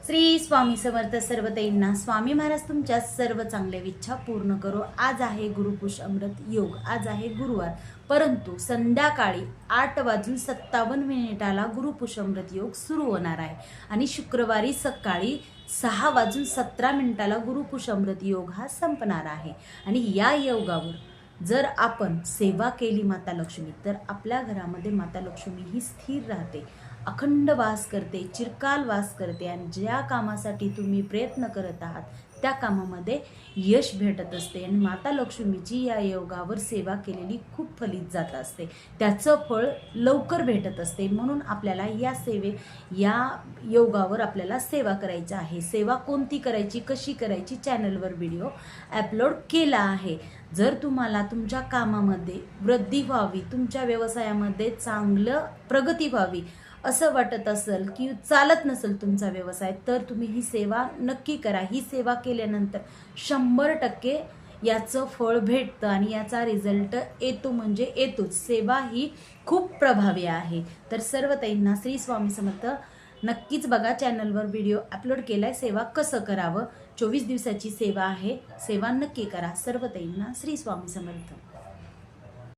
श्री स्वामी समर्थ. सर्व ताईंना स्वामी महाराज तुमच्या सर्व चांगल्या इच्छा पूर्ण करो. आज आहे गुरुपुष अमृत योग. आज आहे गुरुवार, परंतु संध्याकाळी 8:57 गुरुपुष अमृत योग सुरू होणार आहे आणि शुक्रवारी सकाळी 6:17 गुरुपुष अमृत योग हा संपणार आहे. आणि या योगावर जर आपण सेवा केली माता लक्ष्मी, तर आपल्या घरामध्ये माता लक्ष्मी ही स्थिर राहते, अखंड वास करते, चिरकाल वास करते आणि ज्या कामासाठी तुम्ही प्रयत्न करत आहात त्या कामामध्ये यश भेटत असते. आणि माता लक्ष्मीची या योगावर सेवा केलेली खूप फलित जात असते, त्याचं फळ लवकर भेटत असते. म्हणून आपल्याला या योगावर आपल्याला सेवा करायची आहे. सेवा कोणती करायची, कशी करायची, चॅनलवर व्हिडिओ अपलोड केला आहे. जर तुम्हाला तुमच्या कामामध्ये वृद्धी व्हावी, तुमच्या व्यवसायामध्ये चांगलं प्रगती व्हावी असं वाटत असेल की चालत नसेल तुमचा व्यवसाय, तर तुम्ही ही सेवा नक्की करा. ही सेवा केल्यानंतर 100% याचं फळ भेटतं आणि याचा रिझल्ट येतो म्हणजे येतोच. सेवा ही खूप प्रभावी आहे. तर सर्व ताईंना श्री स्वामी समर्थ. नक्कीच बघा, चॅनलवर व्हिडिओ अपलोड केलाय सेवा कसं करावं. 24 दिवसाची सेवा आहे. सेवा नक्की करा. सर्व ताईंना श्री स्वामी समर्थ.